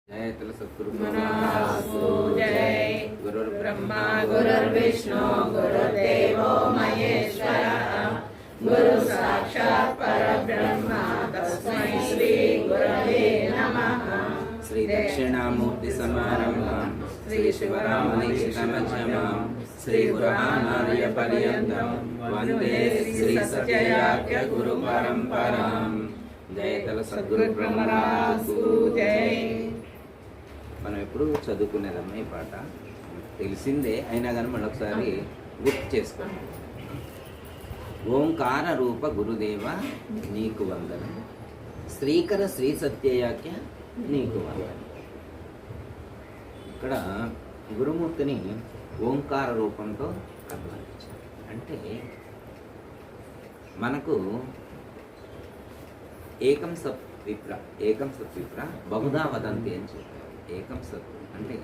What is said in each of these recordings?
जय तल सतगुरु जय गुरुर्ब्रह्मा गुरुर्विष्णु गुरुदेवो महेश्वरः गुरु साक्षात् परब्रह्म तस्मै श्री गुरवे नमः। श्री दक्षिणामूर्ति समारंभां श्री शिवरामदीक्षितमध्यमां श्री गुरुनार्य पर्यन्तं वंदे श्री सत्ययाख्य गुरु परंपरां। जय तल सद्गुरु ब्रह्मराजु जय। మనం ఎప్పుడు చదువుకునేదమ్మా ఈ పాట, తెలిసిందే అయినా కానీ మరొకసారి గుర్తు చేసుకోండి. ఓంకార రూప గురుదేవ నీకు వందనం, శ్రీకర శ్రీ సత్యయాఖ్య నీకు వందనం. ఇక్కడ గురుమూర్తిని ఓంకార రూపంతో ఆహ్వానించారు. అంటే మనకు ఏకం సత్ విప్ర బహుదా వదంతి అని చెప్పారు. ఏకం సత్ అంటే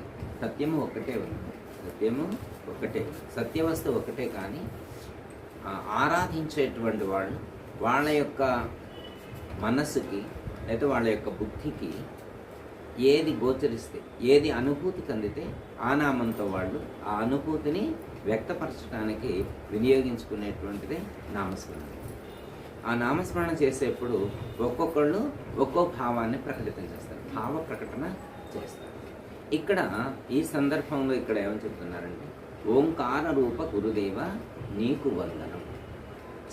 సత్యము ఒకటే ఉంది, సత్యము ఒకటే, సత్యవస్తు ఒకటే. కానీ ఆరాధించేటువంటి వాళ్ళు వాళ్ళ యొక్క మనస్సుకి లేదా వాళ్ళ యొక్క బుద్ధికి ఏది గోచరిస్తే, ఏది అనుభూతికి అందితే ఆ నామంతో వాళ్ళు ఆ అనుభూతిని వ్యక్తపరచడానికి వినియోగించుకునేటువంటిదే నామస్మరణ. ఆ నామస్మరణ చేసేప్పుడు ఒక్కొక్కళ్ళు ఒక్కో భావాన్ని ప్రకటితం చేస్తారు, భావ ప్రకటన చేస్తారు. ఇక్కడ ఈ సందర్భంలో ఇక్కడ ఏమని చెప్తున్నారంటే, ఓంకార రూప గురుదేవ నీకు వందనం,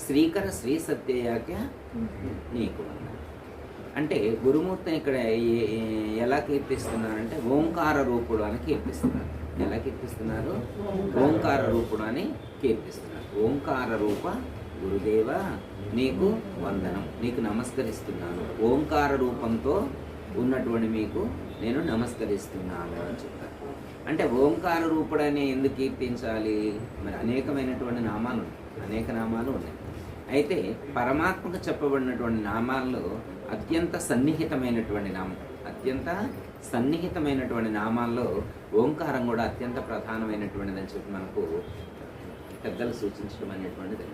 శ్రీకర శ్రీ సత్యయాఖ్య నీకు వందనం. అంటే గురుమూర్తిని ఇక్కడ ఎలా కీర్తిస్తున్నారంటే ఓంకార రూపుడు అని కీర్తిస్తున్నారు. ఎలా కీర్తిస్తున్నారు? ఓంకార రూపుడు అని కీర్తిస్తున్నారు. ఓంకార రూప గురుదేవ నీకు వందనం, నీకు నమస్కరిస్తున్నాను, ఓంకార రూపంతో ఉన్నటువంటి మీకు నేను నమస్కరిస్తున్నాను అని చెప్తారు. అంటే ఓంకార రూపుడని ఎందుకు కీర్తించాలి? మరి అనేకమైనటువంటి నామాలు, అనేక నామాలు ఉన్నాయి. అయితే పరమాత్మకు చెప్పబడినటువంటి నామాల్లో అత్యంత సన్నిహితమైనటువంటి నామం, అత్యంత సన్నిహితమైనటువంటి నామాల్లో ఓంకారం కూడా అత్యంత ప్రధానమైనటువంటిదని చెప్పి మనకు పెద్దలు సూచించడం అనేటువంటిది.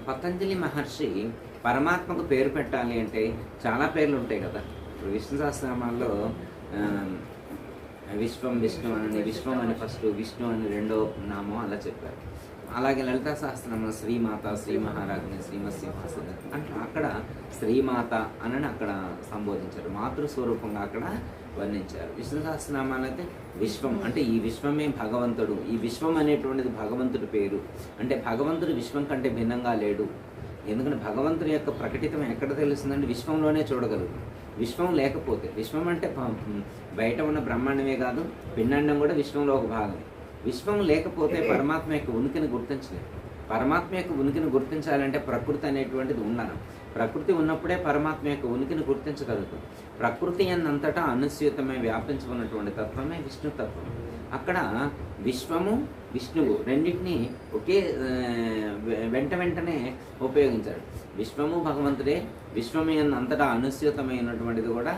పతంజలి మహర్షి పరమాత్మకు పేరు పెట్టాలి అంటే చాలా పేర్లు ఉంటాయి కదా. ఇప్పుడు విష్ణు సహస్రనామాల్లో విష్ణు అని, విశ్వం అని ఫస్ట్, విష్ణు అని రెండో నామం అలా చెప్పారు. అలాగే లలితా సహస్రనామంలో శ్రీమాత, శ్రీ మహారాజ్ని, శ్రీమత్సింహాసన అంటే అక్కడ శ్రీమాత అని అక్కడ సంబోధించారు, మాతృస్వరూపంగా అక్కడ వర్ణించారు. విష్ణు సహస్రనామాలు అయితే విశ్వం అంటే ఈ విశ్వమే భగవంతుడు, ఈ విశ్వం అనేటువంటిది భగవంతుడి పేరు. అంటే భగవంతుడు విశ్వం కంటే భిన్నంగా లేడు. ఎందుకంటే భగవంతుడి యొక్క ప్రకటితం ఎక్కడ తెలుస్తుందంటే విశ్వంలోనే చూడగలుగుతాం. విశ్వం లేకపోతే, విశ్వం అంటే బయట ఉన్న బ్రహ్మాండమే కాదు, పిండాండం కూడా విశ్వంలో ఒక భాగమే. విశ్వం లేకపోతే పరమాత్మ యొక్క ఉనికిని గుర్తించలేదు. పరమాత్మ యొక్క ఉనికిని గుర్తించాలంటే ప్రకృతి అనేటువంటిది ఉండాలి. ప్రకృతి ఉన్నప్పుడే పరమాత్మ యొక్క ఉనికిని గుర్తించగలుగుతాం. ప్రకృతి అన్నంతటా అనుస్యూతమై వ్యాపించి ఉన్నటువంటి తత్వమే విష్ణు తత్వం. అక్కడ విశ్వము విష్ణువు రెండింటినీ ఒకే వెంటనే ఉపయోగించాడు. విశ్వము భగవంతుడే, విశ్వమే అంతటా అనుస్యూతమైనటువంటిది కూడా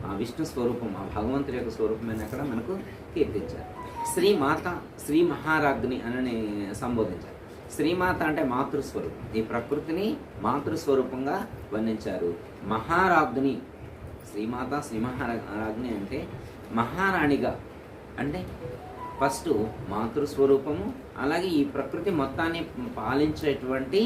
ఆ విష్ణు స్వరూపం, ఆ భగవంతుడి యొక్క స్వరూపమైన అక్కడ మనకు కీర్తించారు. శ్రీమాత, శ్రీ మహారాజ్ని అని సంబోధించారు. శ్రీమాత అంటే మాతృస్వరూపం, ఈ ప్రకృతిని మాతృస్వరూపంగా వర్ణించారు. మహారాజ్ని, శ్రీమాత శ్రీ మహారాజ్ని అంటే మహారాణిగా, అంటే ఫస్ట్ మాతృస్వరూపము, అలాగే ఈ ప్రకృతి మొత్తాన్ని పాలించేటువంటి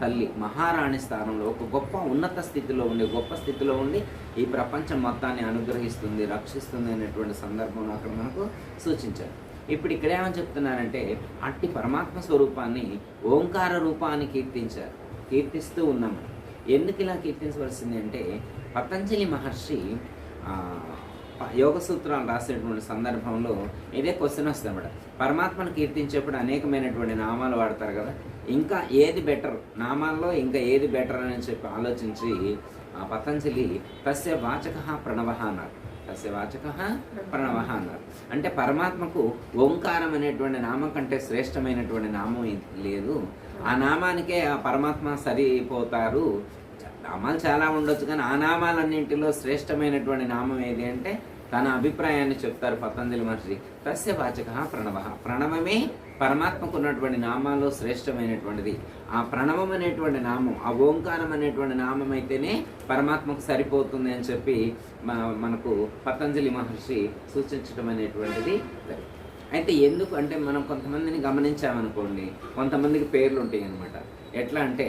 తల్లి, మహారాణి స్థానంలో ఒక గొప్ప ఉన్నత స్థితిలో ఉండి, గొప్ప స్థితిలో ఉండి ఈ ప్రపంచం మొత్తాన్ని అనుగ్రహిస్తుంది, రక్షిస్తుంది అనేటువంటి సందర్భంలో అక్కడ మనకు సూచించారు. ఇప్పుడు ఇక్కడ ఏమని చెప్తున్నారంటే, అట్టి పరమాత్మ స్వరూపాన్ని ఓంకార రూపాన్ని కీర్తిస్తూ ఉన్నాము. ఎందుకు ఇలా కీర్తించవలసింది అంటే, పతంజలి మహర్షి యోగ సూత్రాలు రాసేటువంటి సందర్భంలో ఇదే క్వశ్చన్ వస్తుంది అన్నమాట. పరమాత్మను కీర్తించేప్పుడు అనేకమైనటువంటి నామాలు వాడతారు కదా, ఇంకా ఏది బెటర్, నామాల్లో ఇంకా ఏది బెటర్ అని చెప్పి ఆలోచించి పతంజలి తస్య వాచక ప్రణవ అన్నారు. తస్య వాచక ప్రణవ అన్నారు. అంటే పరమాత్మకు ఓంకారం అనేటువంటి నామం కంటే శ్రేష్టమైనటువంటి నామం లేదు, ఆ నామానికే ఆ పరమాత్మ సరిపోతారు. నామాలు చాలా ఉండొచ్చు కానీ ఆ నామాలన్నింటిలో శ్రేష్టమైనటువంటి నామం ఏది అంటే తన అభిప్రాయాన్ని చెప్తారు పతంజలి మహర్షి. తస్య వాచక ప్రణవ, ప్రణవమే పరమాత్మకు ఉన్నటువంటి నామాల్లో శ్రేష్టమైనటువంటిది. ఆ ప్రణవం అనేటువంటి నామం, ఆ ఓంకారం అనేటువంటి నామం అయితేనే పరమాత్మకు సరిపోతుంది అని చెప్పి మనకు పతంజలి మహర్షి సూచించడం అనేటువంటిది. అయితే ఎందుకు అంటే మనం కొంతమందిని గమనించామనుకోండి, కొంతమందికి పేర్లు ఉంటాయి అన్నమాట. ఎట్లా అంటే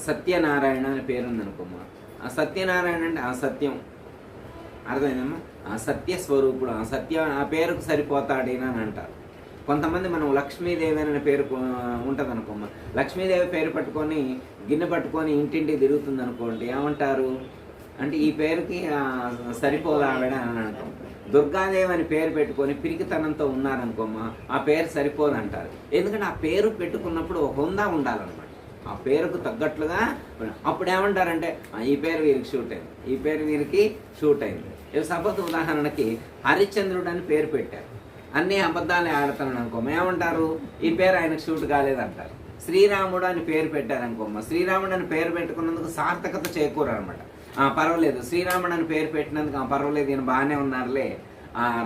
సత్యనారాయణ అనే పేరు ఉందనుకోమ్మా. ఆ సత్యనారాయణ అంటే ఆ సత్యం, అర్థమైందమ్మా, ఆ సత్య స్వరూపుడు, ఆ సత్య ఆ పేరుకు సరిపోతాడేనా అని అంటారు. కొంతమంది మనం లక్ష్మీదేవి అనే పేరు ఉంటుంది అనుకోమ్మా, లక్ష్మీదేవి పేరు పట్టుకొని గిన్నె పట్టుకొని ఇంటింటికి తిరుగుతుంది అనుకోండి, ఏమంటారు అంటే ఈ పేరుకి సరిపోదా ఆవిడ అని అంటాం. దుర్గాదేవి అని పేరు పెట్టుకొని పిరికితనంతో ఉన్నారనుకోమ్మా, ఆ పేరు సరిపోదంటారు. ఎందుకంటే ఆ పేరు పెట్టుకున్నప్పుడు హోందా ఉండాలన్నమాట, ఆ పేరుకు తగ్గట్లుగా. అప్పుడు ఏమంటారంటే ఈ పేరు వీరికి షూట్ అయింది, ఈ పేరు వీరికి షూట్ అయింది. సపోజ్ ఉదాహరణకి హరిశ్చంద్రుడు అని పేరు పెట్టారు, అన్ని అబద్ధాలు ఆడుతున్నాడు అనుకోమ్మ, ఏమంటారు ఈ పేరు ఆయనకు షూట్ కాలేదంటారు. శ్రీరాముడు అని పేరు పెట్టారనుకోమ్మ, శ్రీరాముడు అని పేరు పెట్టుకున్నందుకు సార్థకత చేకూరు అనమాట. పర్వాలేదు, శ్రీరాముడు అని పేరు పెట్టినందుకు పర్వాలేదు, ఈయన బాగానే ఉన్నారులే,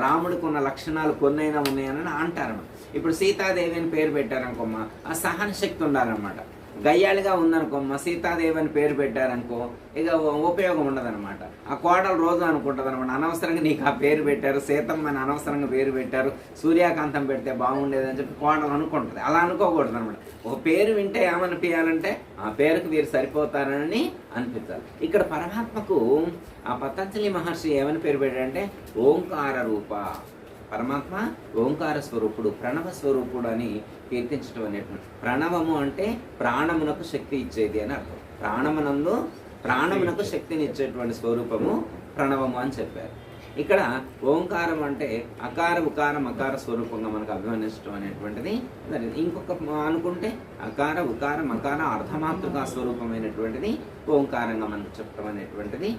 రాముడికి ఉన్న లక్షణాలు కొన్నైనా ఉన్నాయని అంటారన్నమాట. ఇప్పుడు సీతాదేవి అని పేరు పెట్టారనుకోమ్మ, ఆ సహన శక్తి ఉండాలన్నమాట. గయ్యాళిగా ఉందనుకోమ్మ, సీతాదేవి అని పేరు పెట్టారనుకో, ఇక ఉపయోగం ఉండదన్నమాట. ఆ కోడలు రోజు అనుకుంటుంది అనమాట, అనవసరంగా నీకు ఆ పేరు పెట్టారు, సీతమ్మ అని అనవసరంగా పేరు పెట్టారు, సూర్యకాంతం పెడితే బాగుండేదని చెప్పి కోడలు అనుకుంటుంది. అలా అనుకోకూడదు అనమాట. ఒక పేరు వింటే ఏమనిపించాలంటే ఆ పేరుకు వీరు సరిపోతారని అనిపించాలి. ఇక్కడ పరమాత్మకు ఆ పతంజలి మహర్షి ఏమని పేరు పెట్టాడంటే ఓంకార రూప, పరమాత్మ ఓంకార స్వరూపుడు, ప్రణవ స్వరూపుడు అని కీర్తించడం అనేటువంటి. ప్రణవము అంటే ప్రాణమునకు శక్తి ఇచ్చేది అని అర్థం. ప్రాణమునకు శక్తిని ఇచ్చేటువంటి స్వరూపము ప్రణవము అని చెప్పారు. ఇక్కడ ఓంకారం అంటే అకార ఉకార మకార స్వరూపంగా మనకు అభివర్ణించడం అనేటువంటిది. ఇంకొక అనుకుంటే అకార ఉకార మకార అర్ధమాతృకా స్వరూపమైనటువంటిది ఓంకారంగా మనకు చెప్పడం అనేటువంటిది.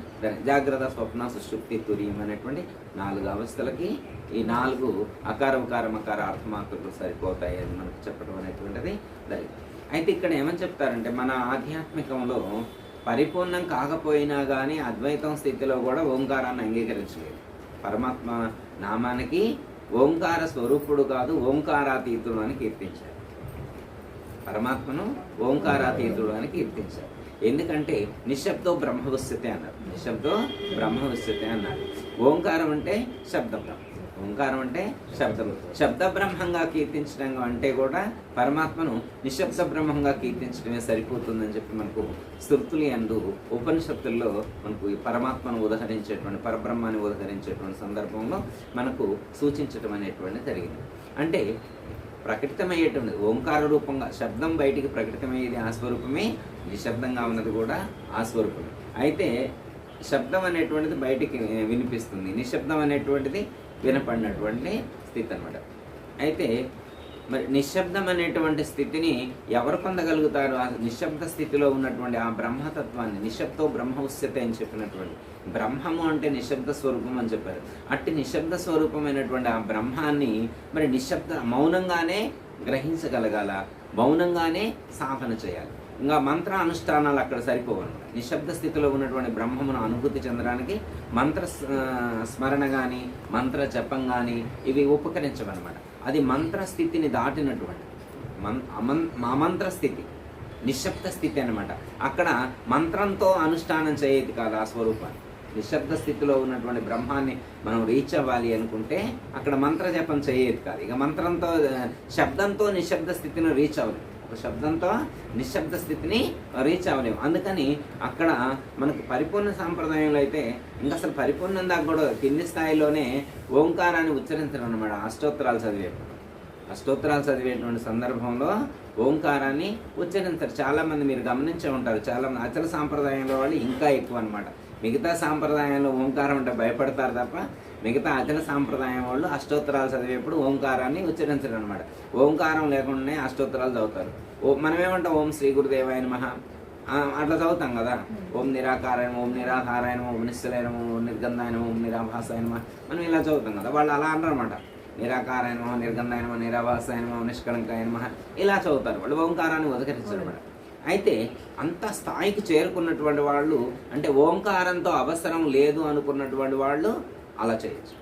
జాగ్రత్త స్వప్న సుషుప్తి తుర్యం అనేటువంటి 4 అవస్థలకి ఈ 4 అకార ఉకార మకార అర్థమాతృకలు సరిపోతాయి అని మనకు చెప్పడం అనేటువంటిది. అయితే ఇక్కడ ఏమని చెప్తారంటే మన ఆధ్యాత్మికంలో పరిపూర్ణం కాకపోయినా కానీ అద్వైతం స్థితిలో కూడా ఓంకారాన్ని అంగీకరించలేదు. పరమాత్మ నామానికి ఓంకార స్వరూపుడు కాదు, ఓంకారాతీతుడు అని కీర్తించారు. పరమాత్మను ఓంకారాతీతుడు అని కీర్తించారు. ఎందుకంటే నిశ్శబ్దో బ్రహ్మవిశ్యతే అన్నారు, నిశ్శబ్దో బ్రహ్మవిశ్యతే అన్నారు. ఓంకారం అంటే శబ్దం, ఓంకారం అంటే శబ్దం, శబ్ద బ్రహ్మంగా కీర్తించడం అంటే కూడా పరమాత్మను నిశ్శబ్ద బ్రహ్మంగా కీర్తించడమే సరిపోతుందని చెప్పి మనకు స్తుతులు యందు ఉపనిషత్తుల్లో మనకు పరమాత్మను ఉదహరించేటువంటి, పరబ్రహ్మాన్ని ఉదహరించేటువంటి సందర్భంలో మనకు సూచించడం అనేటువంటి జరిగింది. అంటే ప్రకటితమయ్యేటువంటి ఓంకార రూపంగా శబ్దం బయటికి ప్రకటితమయ్యేది ఆ స్వరూపమే, నిశ్శబ్దంగా ఉన్నది కూడా ఆ స్వరూపమే. అయితే శబ్దం అనేటువంటిది బయటికి వినిపిస్తుంది, నిశ్శబ్దం అనేటువంటిది వినపడినటువంటి స్థితి అన్నమాట. అయితే మరి నిశ్శబ్దం అనేటువంటి స్థితిని ఎవరు పొందగలుగుతారు? ఆ నిశ్శబ్ద స్థితిలో ఉన్నటువంటి ఆ బ్రహ్మతత్వాన్ని, నిశ్శబ్దో బ్రహ్మోస్యతే అని చెప్పినటువంటి బ్రహ్మము అంటే నిశ్శబ్ద స్వరూపం అని చెప్పారు. అట్టి నిశ్శబ్ద స్వరూపమైనటువంటి ఆ బ్రహ్మాన్ని మరి మౌనంగానే గ్రహించగలగాల, మౌనంగానే సాధన చేయాలి. ఇంకా మంత్ర అనుష్ఠానాలు అక్కడ సరిపోవన్నమాట. నిశ్శబ్ద స్థితిలో ఉన్నటువంటి బ్రహ్మమును అనుభూతి చెందడానికి మంత్ర స్మరణ కానీ మంత్ర జపం కానీ ఇవి ఉపకరించవన్నమాట. అది మంత్ర స్థితిని దాటినటువంటి అమంత్ర స్థితి, నిశ్శబ్ద స్థితి అన్నమాట. అక్కడ మంత్రంతో అనుష్ఠానం చేయదు కాదు ఆ స్వరూపాన్ని. నిశ్శబ్ద స్థితిలో ఉన్నటువంటి బ్రహ్మాన్ని మనం రీచ్ అవ్వాలి అనుకుంటే అక్కడ మంత్ర జపం చేయదు కాదు. ఇక మంత్రంతో శబ్దంతో నిశ్శబ్ద స్థితిని రీచ్ అవ్వలేదు, శబ్దంతో నిశ్శబ్ద స్థితిని రీచ్ అవ్వలేము. అందుకని అక్కడ మనకు పరిపూర్ణ సాంప్రదాయంలో అయితే ఇంకా అసలు పరిపూర్ణం దాకా కూడా కింది స్థాయిలోనే ఓంకారాన్ని ఉచ్చరించడం అన్నమాట. అష్టోత్తరాలు చదివేటువంటి సందర్భంలో ఓంకారాన్ని ఉచ్చరించారు. చాలామంది మీరు గమనించే ఉంటారు, చాలామంది అచల సాంప్రదాయంలో వాళ్ళు ఇంకా ఎక్కువ అనమాట. మిగతా సాంప్రదాయంలో ఓంకారం అంటే భయపడతారు తప్ప మిగతా అచల సాంప్రదాయం వాళ్ళు అష్టోత్తరాలు చదివేప్పుడు ఓంకారాన్ని ఉచ్చరించరు అనమాట. ఓంకారం లేకుండానే అష్టోత్తరాలు చదువుతారు. మనమేమంటాం ఓం శ్రీ గురుదేవాయ నమః అట్లా చదువుతాం కదా. ఓం నిరాకారాయణ, ఓం నిరాధారాయణ, ఓం నిశ్చలైన, ఓం నిర్గంధాయన, ఓం నిరాభాసాయన, మనం ఇలా చదువుతాం కదా. వాళ్ళు అలా అనరు అనమాట. నిరాకారాయణ, నిర్గంధాయన, నిరాభాసాయన, నిష్కళంకాయన ఇలా చదువుతారు. వాళ్ళు ఓంకారాన్ని ఉదకరించారు అనమాట. అయితే అంత స్థాయికి చేరుకున్నటువంటి వాళ్ళు, అంటే ఓంకారంతో అవసరం లేదు అనుకున్నటువంటి వాళ్ళు అలా చేయొచ్చు.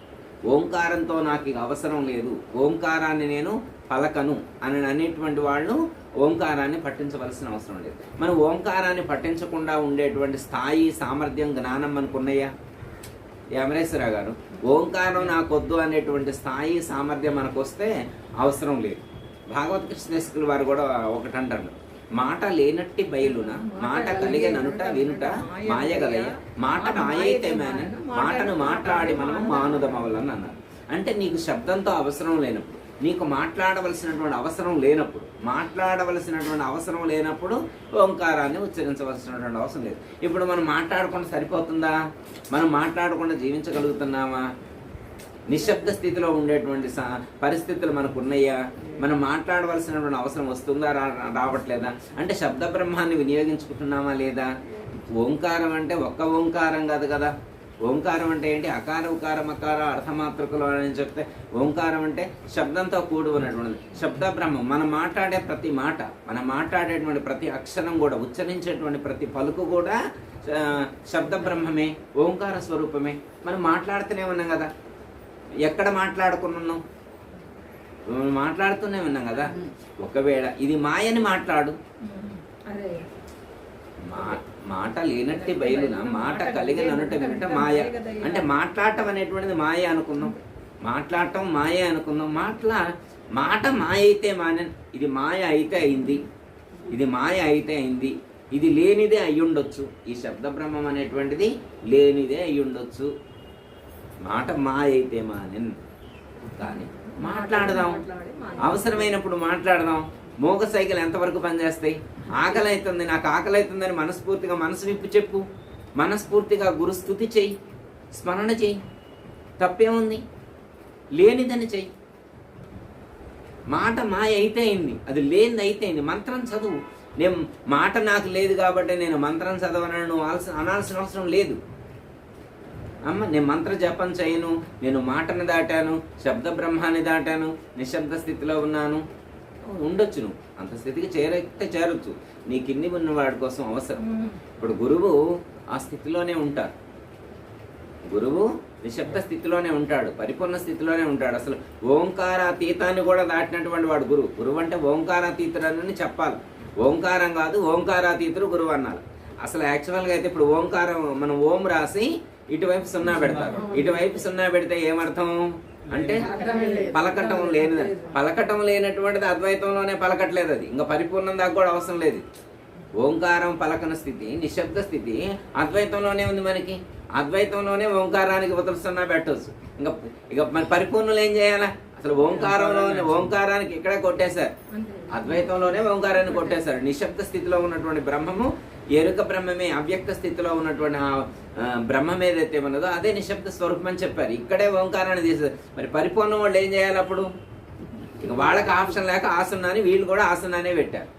ఓంకారంతో నాకు ఇక అవసరం లేదు, ఓంకారాన్ని నేను పలకను అని అనేటువంటి వాళ్ళు ఓంకారాన్ని పట్టించవలసిన అవసరం లేదు. మనం ఓంకారాన్ని పట్టించకుండా ఉండేటువంటి స్థాయి, సామర్థ్యం, జ్ఞానం మనకున్నాయా? అమరేశ్వరరావు గారు, ఓంకారం నాకొద్దు అనేటువంటి స్థాయి, సామర్థ్యం మనకు వస్తే అవసరం లేదు. భాగవత కృష్ణేశ్వరుల వారు కూడా ఒకటి అంటారు, మాట లేనట్టి బయలున మాట కలిగెననుట వినుట మాయగలయ్య, మాట మాయైతే మేన మాటను మాట్లాడి మనము మానుదమవలని అన్నారు. అంటే నీకు శబ్దంతో అవసరం లేనప్పుడు, నీకు మాట్లాడవలసినటువంటి అవసరం లేనప్పుడు ఓంకారాన్ని ఉచ్చరించవలసినటువంటి అవసరం లేదు. ఇప్పుడు మనం మాట్లాడకుండా సరిపోతుందా? మనం మాట్లాడకుండా జీవించగలుగుతున్నామా? నిశ్శబ్ద స్థితిలో ఉండేటువంటి పరిస్థితులు మనకు ఉన్నాయా? మనం మాట్లాడవలసినటువంటి అవసరం వస్తుందా, రావట్లేదా? అంటే శబ్ద బ్రహ్మాన్ని వినియోగించుకుంటున్నామా లేదా? ఓంకారం అంటే ఒక్క ఓంకారం కాదు కదా. ఓంకారం అంటే ఏంటి? అకార ఉకార మకార అర్థమాత్రకులు అని చెప్తే ఓంకారం అంటే శబ్దంతో కూడి ఉన్నటువంటిది. శబ్ద బ్రహ్మం. మనం మాట్లాడే ప్రతి మాట, మనం మాట్లాడేటువంటి ప్రతి అక్షరం కూడా, ఉచ్చరించేటువంటి ప్రతి పలుకు కూడా శబ్ద బ్రహ్మమే, ఓంకార స్వరూపమే. మనం మాట్లాడుతూనే ఉన్నాం కదా. ఎక్కడ మాట్లాడుకున్నాం? మాట్లాడుతూనే ఉన్నాం కదా. ఒకవేళ ఇది మాయని మాట్లాడు, మాట లేనట్టి బయలున మాట కలిగిననుట వినట మాయ. అంటే మాట్లాడటం అనేటువంటిది మాయ అనుకున్నాం, మాట్లాడటం మాయ అనుకున్నాం. మాట మాయ అయితే ఇది మాయ అయితే అయింది, ఇది మాయ అయితే అయింది. ఇది లేనిదే అయ్యుండొచ్చు. ఈ శబ్ద బ్రహ్మం అనేటువంటిది లేనిదే అయ్యుండొచ్చు. మాట మాయ అయితే మానెన్. కానీ మాట్లాడదాం, అవసరమైనప్పుడు మాట్లాడదాం. మోగ సైకిల్ ఎంతవరకు పనిచేస్తాయి? ఆకలి అవుతుంది, నాకు ఆకలి అవుతుందని మనస్ఫూర్తిగా మనసు విప్పి చెప్పు, మనస్ఫూర్తిగా గురుస్థుతి చెయ్యి, స్మరణ చెయ్యి, తప్పేముంది? లేనిదని చెయ్యి. మాట మాయ అయితే అయింది, అది లేనిది అయితే అయింది. మంత్రం చదువు. నేను మాట నాకు లేదు కాబట్టి నేను మంత్రం చదవనని నువ్వు అనాల్సిన అవసరం లేదు. అమ్మ, నేను మంత్ర జపం చేయను, నేను మాటను దాటాను, శబ్ద బ్రహ్మాన్ని దాటాను, నిశ్శబ్ద స్థితిలో ఉన్నాను, ఉండొచ్చు. నువ్వు అంత స్థితికి చేరొచ్చు. నీ కింది ఉన్న వాడి కోసం అవసరం. ఇప్పుడు గురువు ఆ స్థితిలోనే ఉంటారు. గురువు నిశ్శబ్ద స్థితిలోనే ఉంటాడు, పరిపూర్ణ స్థితిలోనే ఉంటాడు. అసలు ఓంకారాతీతాన్ని కూడా దాటినటువంటి వాడు గురువు. గురువు అంటే ఓంకారాతీతుడని చెప్పాలి. ఓంకారం కాదు, ఓంకారాతీతుడు గురువు అన్నారు. అసలు యాక్చువల్గా అయితే ఇప్పుడు ఓంకారం, మనం ఓం రాసి ఇటువైపు సున్నా పెడతారు. ఇటువైపు సున్నా పెడితే ఏమర్థం అంటే పలకటం లేనటువంటిది అద్వైతంలోనే పలకట్లేదు. అది ఇంకా పరిపూర్ణం దాకా కూడా అవసరం లేదు. ఓంకారం పలకన స్థితి, నిశ్శబ్ద స్థితి అద్వైతంలోనే ఉంది మనకి. అద్వైతంలోనే ఓంకారానికి వదులుస్తున్నా పెట్టవచ్చు. ఇక మన పరిపూర్ణులు ఏం చేయాలా? అసలు ఓంకారానికి ఇక్కడే కొట్టేశారు. అద్వైతంలోనే ఓంకారాన్ని కొట్టేశారు. నిశ్శబ్ద స్థితిలో ఉన్నటువంటి బ్రహ్మము ఎరుక బ్రహ్మమే, అవ్యక్త స్థితిలో ఉన్నటువంటి బ్రహ్మం ఏదైతే ఉన్నదో అదే నిశ్శబ్ద స్వరూపం అని చెప్పారు. ఇక్కడే ఓంకారాన్ని తీసేది. మరి పరిపూర్ణం వాళ్ళు ఏం చేయాలి అప్పుడు? ఇక వాళ్ళకి ఆప్షన్ లేక ఆసనాన్ని, వీళ్ళు కూడా ఆసనాన్ని పెట్టారు.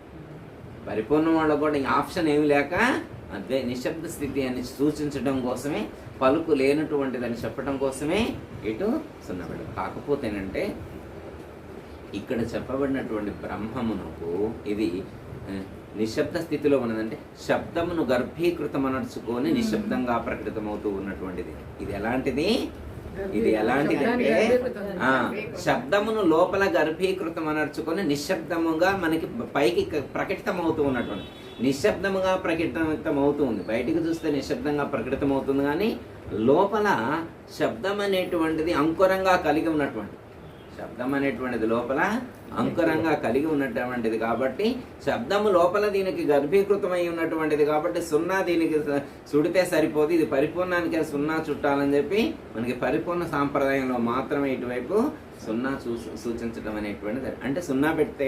పరిపూర్ణం వాళ్ళకు కూడా ఇంక ఆప్షన్ ఏమి లేక అదే నిశ్శబ్ద స్థితి అని సూచించడం కోసమే, పలుకు లేనటువంటిదని చెప్పడం కోసమే ఇటు సున్నబడి. కాకపోతేనంటే ఇక్కడ చెప్పబడినటువంటి బ్రహ్మమునకు ఇది నిశ్శబ్ద స్థితిలో ఉన్నదంటే శబ్దమును గర్భీకృతమనర్చుకొని నిశ్శబ్దంగా ప్రకటితమవుతూ ఉన్నటువంటిది. ఇది ఎలాంటిది? ఇది ఎలాంటిది అంటే శబ్దమును లోపల గర్భీకృతమనర్చుకొని నిశ్శబ్దముగా మనకి పైకి ప్రకటితమవుతూ ఉన్నటువంటి, నిశ్శబ్దముగా ప్రకటితమవుతూ ఉంది. బయటికి చూస్తే నిశ్శబ్దంగా ప్రకటితమవుతుంది, కానీ లోపల శబ్దం అనేటువంటిది అంకురంగా కలిగి ఉన్నటువంటి, శబ్దం అనేటువంటిది లోపల అంకురంగా కలిగి ఉన్నటువంటిది. కాబట్టి శబ్దము లోపల దీనికి గర్భీకృతమై ఉన్నటువంటిది కాబట్టి సున్నా దీనికి చుడితే సరిపోదు. ఇది పరిపూర్ణానికి సున్నా చుట్టాలని చెప్పి మనకి పరిపూర్ణ సాంప్రదాయంలో మాత్రమే ఇటువైపు సున్నా సూచించడం అనేటువంటిది. అంటే సున్నా పెడితే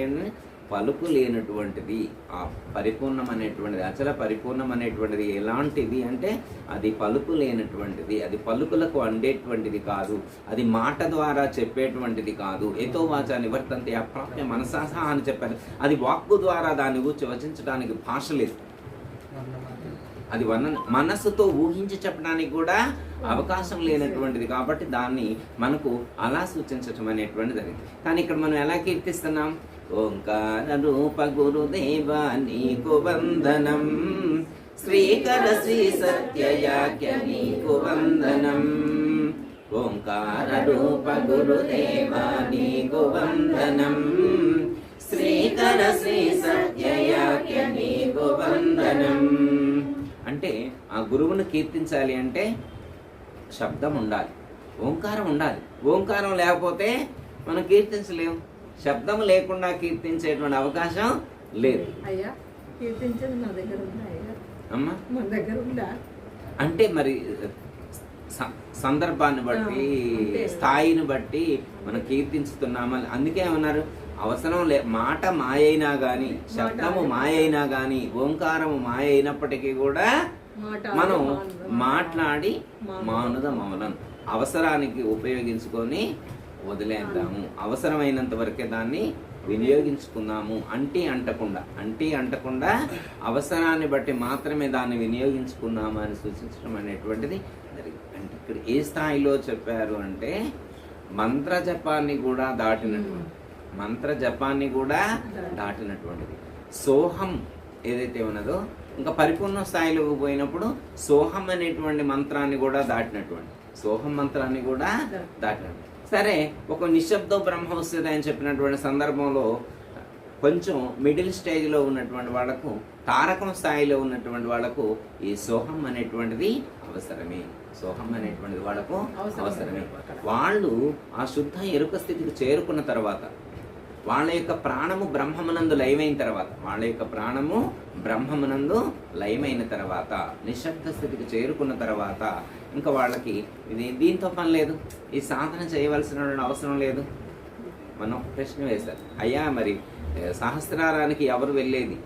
పలుకు లేనటువంటిది, ఆ పరిపూర్ణం అనేటువంటిది, అచల పరిపూర్ణం అనేటువంటిది ఎలాంటిది అంటే అది పలుకు లేనటువంటిది, అది పలుకులకు అందేటువంటిది కాదు, అది మాట ద్వారా చెప్పేటువంటిది కాదు. ఏతో వాచ నివర్తంతే అప్రాప్య మనసాస అని చెప్పారు. అది వాక్కు ద్వారా దాన్ని గురించి వచించడానికి భాష లేదు. అది మనస్సుతో ఊహించి చెప్పడానికి కూడా అవకాశం లేనటువంటిది. కాబట్టి దాన్ని మనకు అలా సూచించటం అనేటువంటిది జరిగింది. కానీ ఇక్కడ మనం ఎలా కీర్తిస్తున్నాం? ఓంకార రూప గురుదేవా నీకు వందనం, శ్రీకర శ్రీ సత్యయాఖ్య నీకు వందనం. ఓంకార రూప గురుదేవా నీకు వందనం, శ్రీకర శ్రీ సత్యయాఖ్య నీకు వందనం. అంటే ఆ గురువును కీర్తించాలి అంటే శబ్దం ఉండాలి, ఓంకారం ఉండాలి. ఓంకారం లేకపోతే మనం కీర్తించలేము. శబ్దం లేకుండా కీర్తించేటువంటి అవకాశం లేదు. అయ్యా కీర్తించేది నా దగ్గర ఉందా అయ్యా? అమ్మా మన దగ్గర ఉందా? అంటే మరి సందర్భాన్ని బట్టి స్థాయిని బట్టి మనం కీర్తించుతున్నామని. అందుకే ఏమన్నారు, అవసరం మాట మాయైనా గాని, శబ్దము మాయైనా గాని, ఓంకారము మాయ అయినప్పటికీ కూడా మనం మాట్లాడి మానుద మౌనం అవసరానికి ఉపయోగించుకొని వదిలేద్దాము. అవసరమైనంత వరకే దాన్ని వినియోగించుకుందాము. అంటీ అంటకుండా అవసరాన్ని బట్టి మాత్రమే దాన్ని వినియోగించుకుందాము అని సూచించడం అనేటువంటిది జరిగింది. అంటే ఇక్కడ ఏ స్థాయిలో చెప్పారు అంటే మంత్ర జపాన్ని కూడా దాటినటువంటిది. సోహం ఏదైతే ఉన్నదో ఇంకా పరిపూర్ణ స్థాయిలో పోయినప్పుడు సోహం అనేటువంటి మంత్రాన్ని కూడా దాటినటువంటి. సరే, ఒక నిశ్శబ్ద బ్రహ్మ వస్తుంది అని చెప్పినటువంటి సందర్భంలో కొంచెం మిడిల్ స్టేజ్లో ఉన్నటువంటి వాళ్ళకు, తారకం స్థాయిలో ఉన్నటువంటి వాళ్ళకు ఈ సోహం అనేటువంటిది అవసరమే. వాళ్ళు ఆ శుద్ధ ఎరుక స్థితికి చేరుకున్న తర్వాత, వాళ్ళ యొక్క ప్రాణము బ్రహ్మమునందు లయమైన తర్వాత నిశ్శబ్ద స్థితికి చేరుకున్న తర్వాత ఇంకా వాళ్ళకి దీంతో పని లేదు, ఈ సాధన చేయవలసిన అవసరం లేదు. మనం ప్రశ్న వేశారు, అయ్యా మరి సహస్రారానికి ఎవరు వెళ్ళేది?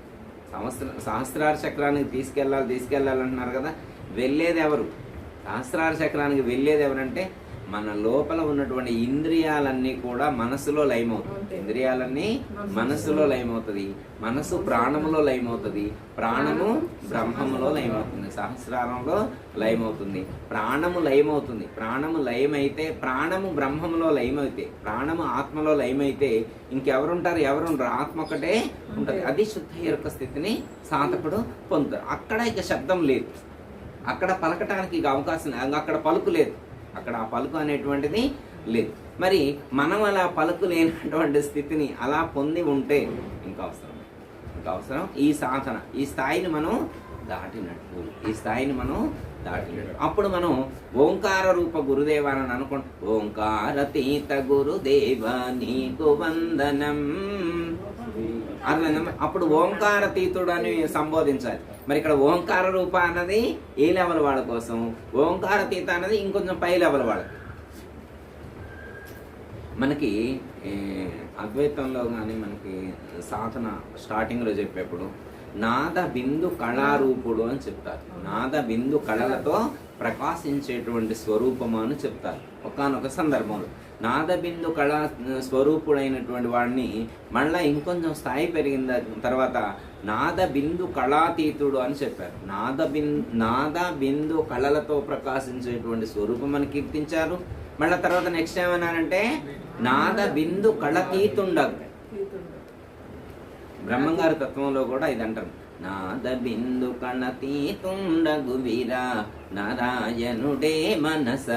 సహస్రార చక్రానికి తీసుకెళ్ళాలంటున్నారు కదా, వెళ్ళేది ఎవరు? సహస్రార చక్రానికి వెళ్ళేది ఎవరంటే మన లోపల ఉన్నటువంటి ఇంద్రియాలన్నీ కూడా మనసులో లయమవుతుంది. మనసు ప్రాణములో లయమవుతుంది, ప్రాణము బ్రహ్మములో లయమవుతుంది, సహస్రారంలో లయమవుతుంది, ప్రాణము లయమైతే, ప్రాణము బ్రహ్మములో లయమైతే, ప్రాణము ఆత్మలో లయమైతే ఇంకెవరుంటారు? ఆత్మ ఒకటే ఉంటుంది. అది శుద్ధ ఎరుక స్థితిని సాధకుడు పొందుతారు. అక్కడ ఇక శబ్దం లేదు, అక్కడ పలకటానికి ఇక అవకాశం, అక్కడ పలుకు లేదు, అక్కడ ఆ పలుకు అనేటువంటిది లేదు. మరి మనం అలా పలుకు లేనటువంటి స్థితిని అలా పొంది ఉంటే ఇంకా అవసరం ఈ సాధన, ఈ స్థాయిని మనం దాటినట్టు. అప్పుడు మనం ఓంకార రూప గురుదేవాన్ని అనుకుంటాం. ఓంకారతీత గురుదేవా నీకు వందనం. అప్పుడు ఓంకారతీతుడు అని సంబోధించాలి. మరి ఇక్కడ ఓంకార రూప అన్నది ఏ లెవెల్ వాళ్ళ కోసం, ఓంకారతీత అన్నది ఇంకొంచెం పై లెవెల్ వాళ్ళకి. మనకి అద్వైతంలో కానీ మనకి సాధన స్టార్టింగ్లో చెప్పేప్పుడు నాద బిందు కళారూపుడు అని చెప్తారు. నాద బిందు కళలతో ప్రకాశించేటువంటి స్వరూపము అని చెప్తారు. ఒకానొక సందర్భంలో నాదబిందు కళా స్వరూపుడైనటువంటి వాడిని మళ్ళీ ఇంకొంచెం స్థాయి పెరిగిన తర్వాత నాదబిందు కళాతీతుడు అని చెప్పారు. నాదబిందు కళలతో ప్రకాశించేటువంటి స్వరూపం అని కీర్తించారు. మళ్ళీ తర్వాత నెక్స్ట్ ఏమన్నారంటే నాదబిందు కళతీతుండగు. బ్రహ్మంగారి తత్వంలో కూడా ఇది అంటారు, నాదబిందు కళతీతుండగు వీరా నారాయణుడే మనస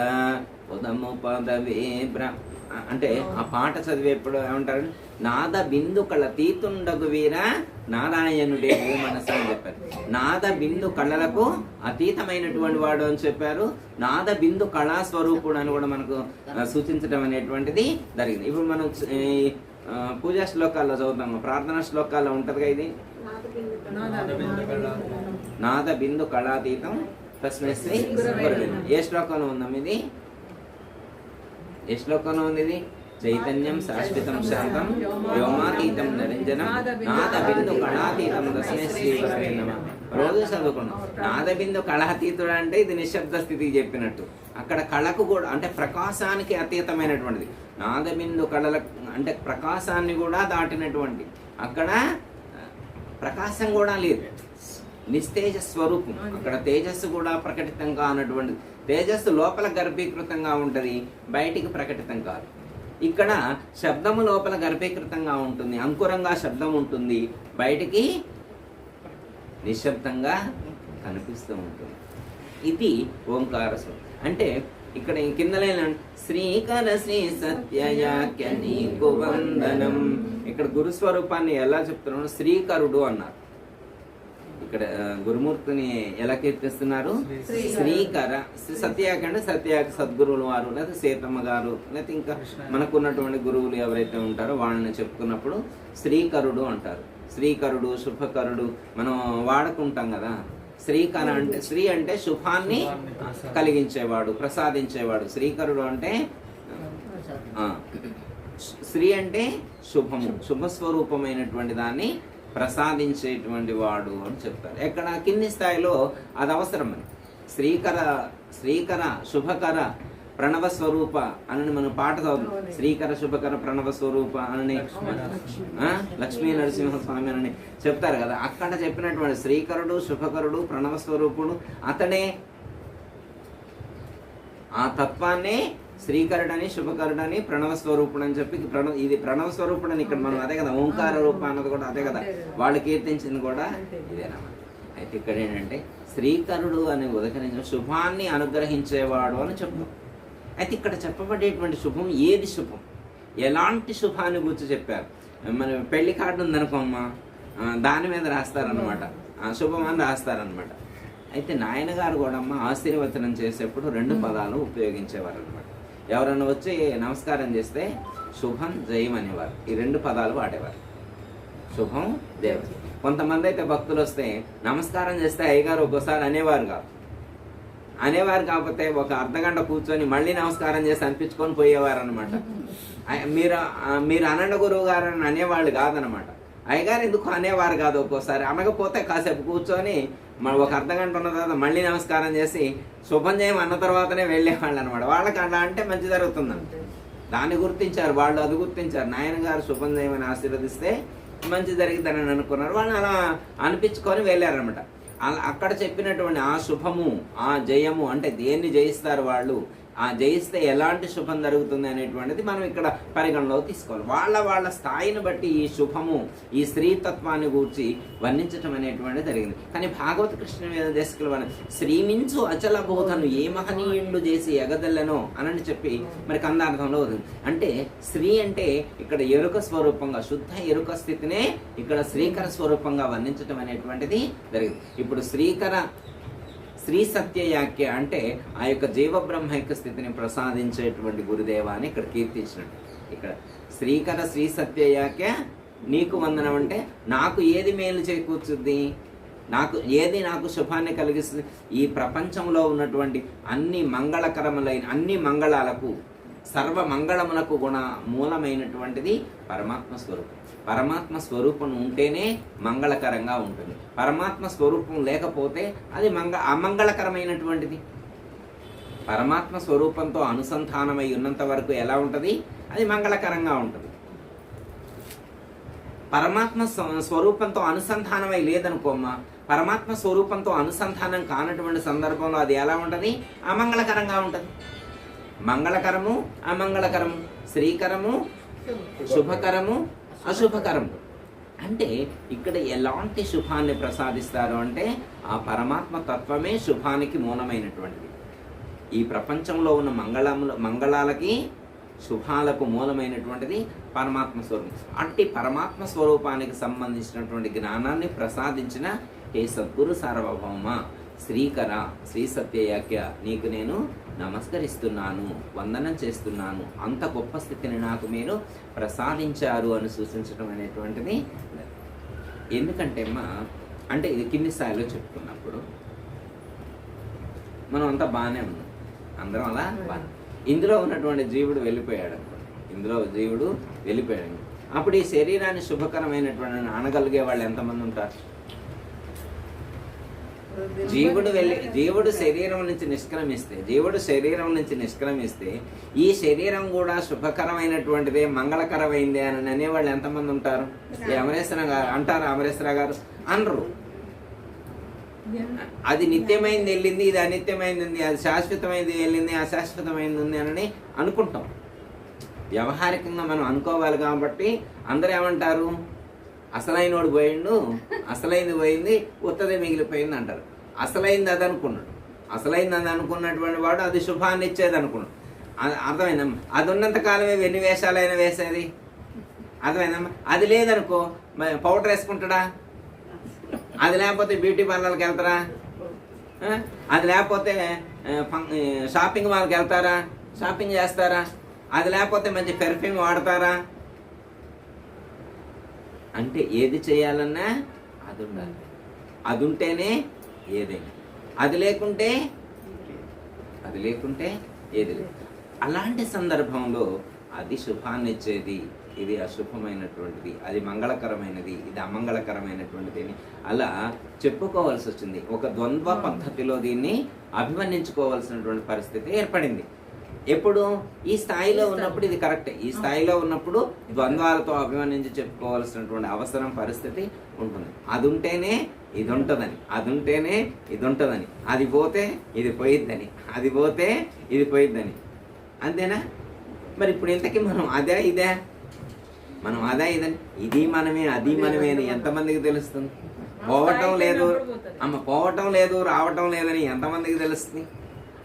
ఉదము పదవే అంటే ఆ పాట చదివేప్పుడు ఏమంటారు, నాద బిందు కళ తీతుండగు వీర నారాయణుడే ఓ మనస అని చెప్పారు. నాద బిందు కళలకు అతీతమైనటువంటి వాడు అని చెప్పారు. నాద బిందు కళా స్వరూపుడు అని కూడా మనకు సూచించడం అనేటువంటిది జరిగింది. ఇప్పుడు మనం పూజా శ్లోకాల్లో చదువుతాము, ప్రార్థనా శ్లోకాల్లో ఉంటదిగా ఇది నాద బిందు కళాతీతం తస్మై ఏ శ్లోకంలో ఉందాం? ఇది ఏ శ్లోకంలో ఉంది? ఇది చైతన్యం శాశ్వతం శాంతం వ్యోమాతీతం నిరంజనం నాదబిందు కళాతీతం తస్మై శ్రీ గురవే నమః. రోజు చదువుకున్నాం. నాదబిందు కళాతీతుడు అంటే ఇది నిశ్శబ్ద స్థితికి చెప్పినట్టు. అక్కడ కళకు కూడా అంటే ప్రకాశానికి అతీతమైనటువంటిది. నాదబిందు కళల అంటే ప్రకాశాన్ని కూడా దాటినటువంటి, అక్కడ ప్రకాశం కూడా లేదు, నిస్తేజ స్వరూపం. అక్కడ తేజస్సు కూడా ప్రకటితం కానటువంటి, తేజస్సు లోపల గర్భీకృతంగా ఉంటుంది, బయటికి ప్రకటితం కాదు. ఇక్కడ శబ్దము లోపల గర్భీకృతంగా ఉంటుంది, అంకురంగా శబ్దం ఉంటుంది, బయటికి నిశ్శబ్దంగా కనిపిస్తూ ఉంటుంది. ఇది ఓంకార స్వరం. అంటే ఇక్కడ కింద శ్రీకర శ్రీ సత్యయాఖ్య నీకు వందనం. ఇక్కడ గురుస్వరూపాన్ని ఎలా చెప్తున్నాడు? శ్రీకరుడు అన్నారు. ఇక్కడ గురుమూర్తిని ఎలా కీర్తిస్తున్నారు? శ్రీకర. సత్యయాఖ్య అంటే సత్యయాఖ్య సద్గురువులు వారు, లేదా సీతమ్మ గారు, లేదా ఇంకా మనకున్నటువంటి గురువులు ఎవరైతే ఉంటారో వాళ్ళని చెప్పుకున్నప్పుడు శ్రీకరుడు అంటారు. శ్రీకరుడు, శుభకరుడు మనం వాడుకుంటాం కదా. శ్రీకర అంటే శ్రీ అంటే శుభాన్ని కలిగించేవాడు, ప్రసాదించేవాడు. శ్రీకరుడు అంటే శ్రీ అంటే శుభము, శుభస్వరూపమైనటువంటి దాన్ని ప్రసాదించేటువంటి వాడు అని చెప్తారు. ఎక్కడ కింది స్థాయిలో అది అవసరం అని. శ్రీకర శుభకర ప్రణవ స్వరూప అని మనం పాట చదువుతాం. శ్రీకర శుభకర ప్రణవ స్వరూప అని లక్ష్మీ నరసింహస్వామి అని చెప్తారు కదా. అక్కడ చెప్పినటువంటి శ్రీకరుడు, శుభకరుడు, ప్రణవ స్వరూపుడు అతడే. ఆ తత్వాన్నే శ్రీకరుడని, శుభకరుడని, ప్రణవ స్వరూపుడు అని చెప్పి ఇది ప్రణవ స్వరూపుడు అని ఇక్కడ మనం అదే కదా. ఓంకార రూప అన్నది కూడా అదే కదా. వాళ్ళు కీర్తించింది కూడా ఇదేనమాట. అయితే ఇక్కడ ఏంటంటే శ్రీకరుడు అని ఉదకరించిన శుభాన్ని అనుగ్రహించేవాడు అని చెప్తాం. అయితే ఇక్కడ చెప్పబడేటువంటి శుభం ఏది శుభం, ఎలాంటి శుభాన్ని గురించి చెప్పారు. మన పెళ్లి కార్డు ఉందనుకోమ్మా, దాని మీద రాస్తారనమాట, శుభం అని రాస్తారనమాట. అయితే నాయన గారు కూడా అమ్మ ఆశీర్వచనం చేసేప్పుడు 2 పదాలు ఉపయోగించేవారు అనమాట. ఎవరన్నా వచ్చి నమస్కారం చేస్తే శుభం జయం అనేవారు. ఈ 2 పదాలు వాడేవారు, శుభం జయం. కొంతమంది అయితే భక్తులు వస్తే నమస్కారం చేస్తే అయ్యగారు ఒక్కోసారి అనేవారు కాకపోతే ఒక అర్ధగంట కూర్చొని మళ్ళీ నమస్కారం చేసి అనిపించుకొని పోయేవారు అనమాట. మీరు అనండ గురువు గారు అని అనేవాళ్ళు కాదనమాట. అయ్యగారు ఎందుకు అనేవారు కాదు. ఒక్కోసారి అనకపోతే కాసేపు కూర్చొని ఒక అర్ధగంట ఉన్న తర్వాత మళ్ళీ నమస్కారం చేసి శుభం చేయం అన్న తర్వాతనే వెళ్ళేవాళ్ళు అనమాట. వాళ్ళకి అలా అంటే మంచి జరుగుతుందంట. దాన్ని గుర్తించారు వాళ్ళు, అది గుర్తించారు. నాయన గారు శుభం చేయమని ఆశీర్వదిస్తే మంచి జరిగిద్దని అనుకున్నారు. వాళ్ళు అలా అనిపించుకొని వెళ్ళారనమాట. అక్కడ చెప్పినటువంటి ఆ శుభము, ఆ జయము అంటే దేన్ని జయిస్తారు వాళ్ళు, ఆ జయిస్తే ఎలాంటి శుభం జరుగుతుంది అనేటువంటిది మనం ఇక్కడ పరిగణలో తీసుకోవాలి. వాళ్ళ స్థాయిని బట్టి ఈ శుభము, ఈ స్త్రీతత్వాన్ని గూర్చి వర్ణించటం అనేటువంటిది జరిగింది. కానీ భాగవత కృష్ణ మీద దేశకుల వారు శ్రీమించు అచల బోధను ఏ మహనీయుండు చేసి ఎగదల్లనో అని చెప్పి మరి కందార్థంలో ఉంది. అంటే స్త్రీ అంటే ఇక్కడ ఎరుక స్వరూపంగా, శుద్ధ ఎరుక స్థితినే ఇక్కడ శ్రీకర స్వరూపంగా వర్ణించటం అనేటువంటిది జరిగింది. ఇప్పుడు శ్రీ సత్యయాఖ్య అంటే ఆ యొక్క జీవబ్రహ్మైక్య స్థితిని ప్రసాదించేటువంటి గురుదేవ అని ఇక్కడ కీర్తించినట్టు. ఇక్కడ శ్రీకర శ్రీ సత్యయాఖ్య నీకు వందనం అంటే నాకు ఏది మేలు చేకూర్చుద్ది, నాకు శుభాన్ని కలిగిస్తుంది. ఈ ప్రపంచంలో ఉన్నటువంటి అన్ని మంగళకరములైన అన్ని మంగళాలకు, సర్వ మంగళములకు గుణ మూలమైనటువంటిది పరమాత్మ స్వరూపం. పరమాత్మ స్వరూపం ఉంటేనే మంగళకరంగా ఉంటుంది. పరమాత్మ స్వరూపం లేకపోతే అది అమంగళకరమైనటువంటిది. పరమాత్మ స్వరూపంతో అనుసంధానమై ఉన్నంత వరకు ఎలా ఉంటుంది? అది మంగళకరంగా ఉంటుంది. పరమాత్మ స్వరూపంతో అనుసంధానమై లేదనుకోమ్మా, పరమాత్మ స్వరూపంతో అనుసంధానం కానటువంటి సందర్భంలో అది ఎలా ఉంటుంది? అమంగళకరంగా ఉంటుంది. మంగళకరము, అమంగళకరము, శ్రీకరము, శుభకరము, అశుభకరము. అంటే ఇక్కడ ఎలాంటి శుభాన్ని ప్రసాదిస్తారు అంటే ఆ పరమాత్మ తత్వమే శుభానికి మూలమైనటువంటిది. ఈ ప్రపంచంలో ఉన్న మంగళాలకి, శుభాలకు మూలమైనటువంటిది పరమాత్మ స్వరూపం. అంటే పరమాత్మ స్వరూపానికి సంబంధించినటువంటి జ్ఞానాన్ని ప్రసాదించిన హే సద్గురు సార్వభౌమ శ్రీకర శ్రీ సత్యయాఖ్య నీకు నేను నమస్కరిస్తున్నాను, వందనం చేస్తున్నాను. అంత గొప్ప స్థితిని నాకు మీరు ప్రసాదించారు అని సూచించడం అనేటువంటిది. ఎందుకంటే అంటే ఇది కింది స్థాయిలో చెప్పుకున్నప్పుడు మనం అంతా బాగానే ఉన్నాం, అందరం అలా బాగా. ఇందులో ఉన్నటువంటి జీవుడు వెళ్ళిపోయాడు. అప్పుడు ఈ శరీరాన్ని శుభకరమైనటువంటి అనగలిగే వాళ్ళు ఎంతమంది ఉంటారు? జీవుడు శరీరం నుంచి నిష్క్రమిస్తే ఈ శరీరం కూడా శుభకరమైనటువంటిదే, మంగళకరమైందే అని అనేవాళ్ళు ఎంతమంది ఉంటారు? అంటారు అమరేశ్వర గారు అనరు. అది నిత్యమైంది వెళ్ళింది, ఇది అనిత్యమైంది ఉంది, అది శాశ్వతమైంది వెళ్ళింది, అశాశ్వతమైంది ఉంది అని అనుకుంటాం. వ్యవహారికంగా మనం అనుకోవాలి కాబట్టి అందరూ ఏమంటారు, అసలైనోడు పోయిండు, అసలైంది పోయింది, ఉత్తదే మిగిలిపోయింది అంటారు. అసలైంది అది అనుకున్నాడు, అసలైంది అది అనుకున్నటువంటి వాడు అది శుభాన్ని ఇచ్చేది అనుకున్నాడు. అర్థమైందమ్మా? అది ఉన్నంత కాలమే ఎన్ని వేషాలైనా వేసేది. అర్థమైందమ్మా? అది లేదనుకో పౌడర్ వేసుకుంటాడా, అది లేకపోతే బ్యూటీ పార్లర్కి వెళ్తారా, అది లేకపోతే షాపింగ్ మాల్కి వెళ్తారా, షాపింగ్ చేస్తారా, అది లేకపోతే మంచి పెర్ఫ్యూమ్ వాడతారా? అంటే ఏది చేయాలన్నా అది ఉండాలి, అది ఉంటేనే ఏదైనా, అది లేకుంటే ఏది లేదు. అలాంటి సందర్భంలో అది శుభాన్ని ఇచ్చేది, ఇది అశుభమైనటువంటిది, అది మంగళకరమైనది, ఇది అమంగళకరమైనటువంటిది అని అలా చెప్పుకోవాల్సి వచ్చింది. ఒక ద్వంద్వ పద్ధతిలో దీన్ని అభివర్ణించుకోవాల్సినటువంటి పరిస్థితి ఏర్పడింది. ఎప్పుడు ఈ స్థాయిలో ఉన్నప్పుడు ఇది కరెక్టే, ఈ స్థాయిలో ఉన్నప్పుడు ద్వంద్వాలతో అభివర్ణించి చెప్పుకోవాల్సినటువంటి అవసరం పరిస్థితి ఉంటుంది. అది ఉంటేనే ఇది ఉంటుందని, అది ఉంటేనే ఇది ఉంటుందని, అది పోతే ఇది పోయిద్దని, అది పోతే ఇది పోయిద్దని. అంతేనా? మరి ఇప్పుడు ఇంతకీ మనం అదే ఇదే, మనం అదే ఇదని, ఇది మనమే అది మనమే అని ఎంతమందికి తెలుస్తుంది? పోవటం లేదు పోవటం లేదు రావటం లేదని ఎంతమందికి తెలుస్తుంది?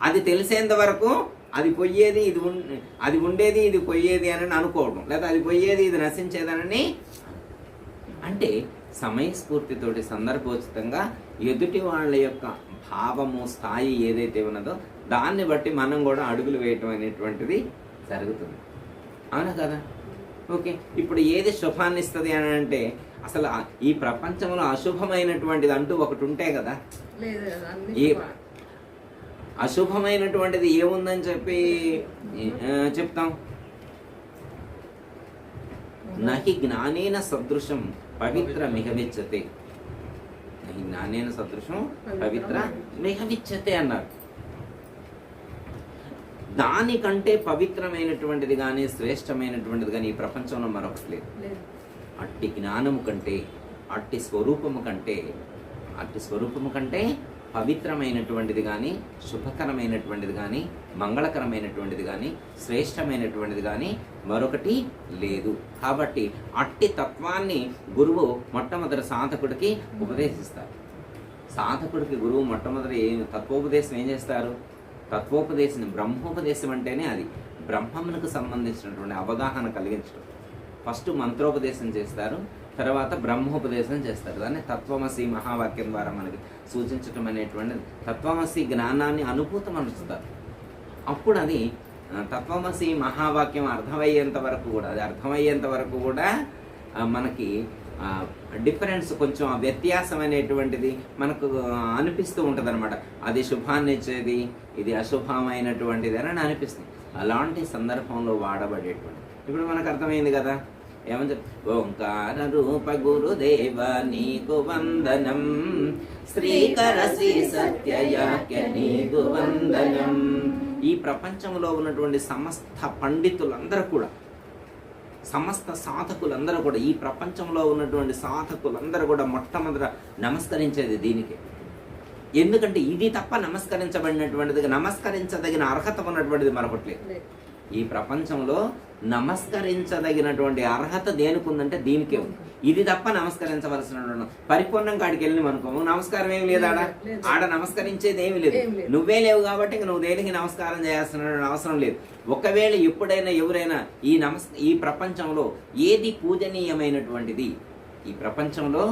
అది తెలిసేంత వరకు అది పోయేది ఇది అది ఉండేది ఇది పోయేది అని అనుకోవడం, లేదా అది పోయేది ఇది నశించేదనని. అంటే సమయస్ఫూర్తితోటి సందర్భోచితంగా ఎదుటి వాళ్ళ యొక్క భావము స్థాయి ఏదైతే ఉన్నదో దాన్ని బట్టి మనం కూడా అడుగులు వేయటం అనేటువంటిది జరుగుతుంది. అవునా కదా? ఓకే, ఇప్పుడు ఏది శుభాన్ని ఇస్తుంది అని అంటే అసలు ఈ ప్రపంచంలో అశుభమైనటువంటిది అంటూ ఒకటి ఉంటే కదా, ఈ అశుభమైనటువంటిది ఏముందని చెప్పి చెప్తాం? నహి జ్ఞానేన సదృశం పవిత్ర మిహవిచ్చతే, నహి జ్ఞానేన సదృశం పవిత్ర మిహవిచ్చతే అన్నారు. దానికంటే పవిత్రమైనటువంటిది కానీ శ్రేష్టమైనటువంటిది కానీ ఈ ప్రపంచంలో మరొకటి లేదు. అట్టి జ్ఞానము కంటే, అట్టి స్వరూపము కంటే పవిత్రమైనటువంటిది కానీ, శుభకరమైనటువంటిది కానీ, మంగళకరమైనటువంటిది కానీ, శ్రేష్టమైనటువంటిది కానీ మరొకటి లేదు. కాబట్టి అట్టి తత్వాన్ని గురువు మొట్టమొదటి సాధకుడికి ఉపదేశిస్తారు. సాధకుడికి గురువు మొట్టమొదటి తత్వోపదేశం ఏం చేస్తారు? తత్వోపదేశం, బ్రహ్మోపదేశం అంటేనే అది బ్రహ్మమునకు సంబంధించినటువంటి అవగాహన కలిగించడం. ఫస్ట్ మంత్రోపదేశం చేస్తారు, తర్వాత బ్రహ్మోపదేశం చేస్తారు. దాన్ని తత్వమసి మహావాక్యం ద్వారా మనకి సూచించటం అనేటువంటిది. తత్వమసి జ్ఞానాన్ని అనుభూతమరుస్తారు. అప్పుడు అది తత్వమసి మహావాక్యం అర్థమయ్యేంత వరకు కూడా మనకి డిఫరెన్స్, కొంచెం వ్యత్యాసం అనేటువంటిది మనకు అనిపిస్తూ ఉంటుంది అనమాట. అది శుభాన్ని ఇచ్చేది, ఇది అశుభమైనటువంటిది అని అనిపిస్తుంది. అలాంటి సందర్భంలో వాడబడేటువంటి, ఇప్పుడు మనకు అర్థమైంది కదా. ఏమని చెప్ ఓంకార రూప గురుదేవ నీకు వందనం, శ్రీకర శ్రీ సత్యయాఖ్య నీకు వందనం. ఈ ప్రపంచంలో ఉన్నటువంటి సమస్త పండితులందరూ కూడా, సమస్త సాధకులందరూ కూడా, ఈ ప్రపంచంలో ఉన్నటువంటి సాధకులందరూ కూడా మొట్టమొదట నమస్కరించేది దీనికి. ఎందుకంటే ఇది తప్ప నమస్కరించబడినటువంటిది, నమస్కరించదగిన అర్హత ఉన్నటువంటిది మరొకటి లేదు. ఈ ప్రపంచంలో నమస్కరించదగినటువంటి అర్హత దేనికి ఉందంటే దీనికే ఉంది. ఇది తప్ప నమస్కరించవలసిన పరిపూర్ణం కాడికి వెళ్ళి అనుకోము, నమస్కారం ఏమి లేదు. ఆడ నమస్కరించేది ఏమి లేదు. నువ్వే లేవు కాబట్టి నువ్వు దేనికి నమస్కారం చేయాల్సిన అవసరం లేదు. ఒకవేళ ఎప్పుడైనా ఎవరైనా ఈ ప్రపంచంలో ఏది పూజనీయమైనటువంటిది, ఈ ప్రపంచంలో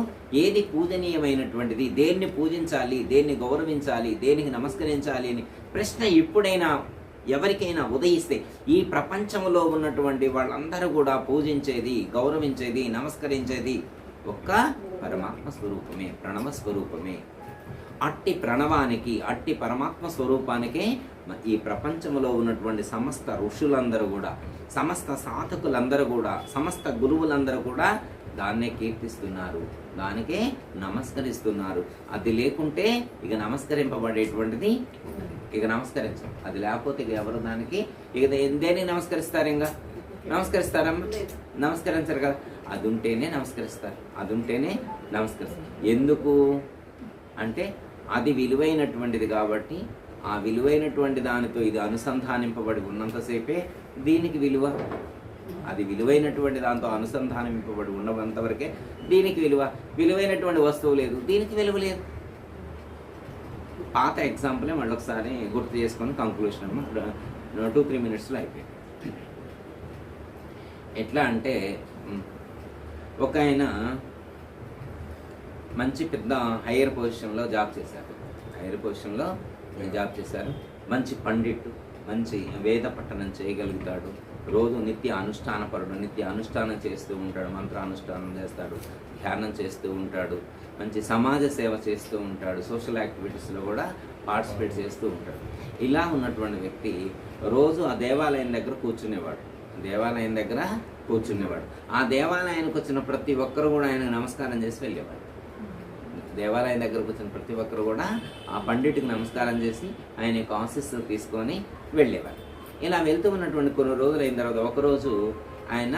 ఏది పూజనీయమైనటువంటిది, దేన్ని పూజించాలి, దేన్ని గౌరవించాలి, దేనికి నమస్కరించాలి అని ప్రశ్న ఎప్పుడైనా ఎవరికైనా ఉదయిస్తే, ఈ ప్రపంచంలో ఉన్నటువంటి వాళ్ళందరూ కూడా పూజించేది, గౌరవించేది, నమస్కరించేది ఒక్క పరమాత్మ స్వరూపమే, ప్రణవ స్వరూపమే. అట్టి ప్రణవానికి, అట్టి పరమాత్మ స్వరూపానికే ఈ ప్రపంచంలో ఉన్నటువంటి సమస్త ఋషులందరూ కూడా, సమస్త సాధకులందరూ కూడా, సమస్త గురువులందరూ కూడా దాన్నే కీర్తిస్తున్నారు, దానికే నమస్కరిస్తున్నారు. అది లేకుంటే ఇక నమస్కరింపబడేటువంటిది ఇక నమస్కరించం. అది లేకపోతే ఇక ఎవరు దానికి ఇక దేనికి నమస్కరిస్తారు? ఇంకా నమస్కరిస్తారమ్మా? నమస్కరించరు కదా. అది ఉంటేనే నమస్కరిస్తారు, అది ఉంటేనే నమస్కరిస్తారు. ఎందుకు అంటే అది విలువైనటువంటిది కాబట్టి, ఆ విలువైనటువంటి దానితో ఇది అనుసంధానింపబడి ఉన్నంతసేపే దీనికి విలువ. అది విలువైనటువంటి దాంతో అనుసంధానింపబడి ఉన్నంత వరకే దీనికి విలువ. విలువైనటువంటి వస్తువు లేదు, దీనికి విలువ లేదు. పాత ఎగ్జాంపులే మళ్ళీ ఒకసారి గుర్తు చేసుకొని కంక్లూషన్ 2-3 minutesలో అయిపోయింది. ఎట్లా అంటే ఒక ఆయన మంచి పెద్ద హైయర్ పొజిషన్లో జాబ్ చేశారు. మంచి పండిట్, మంచి వేద పఠనం చేయగలుగుతాడు. రోజు నిత్య అనుష్ఠానపరుడు, నిత్య అనుష్ఠానం చేస్తూ ఉంటాడు, మంత్రానుష్ఠానం చేస్తాడు, ధ్యానం చేస్తూ ఉంటాడు, మంచి సమాజ సేవ చేస్తూ ఉంటాడు, సోషల్ యాక్టివిటీస్లో కూడా పార్టిసిపేట్ చేస్తూ ఉంటాడు. ఇలా ఉన్నటువంటి వ్యక్తి రోజు ఆ దేవాలయం దగ్గర కూర్చునేవాడు. ఆ దేవాలయానికి వచ్చిన ప్రతి ఒక్కరు కూడా ఆయనకు నమస్కారం చేసి వెళ్ళేవాడు. దేవాలయం దగ్గరకు వచ్చిన ప్రతి ఒక్కరు కూడా ఆ పండిట్కి నమస్కారం చేసి ఆయన యొక్క ఆశీస్సులు తీసుకొని వెళ్ళేవారు. ఇలా వెళ్తూ ఉన్నటువంటి కొన్ని రోజులు అయిన తర్వాత ఒకరోజు ఆయన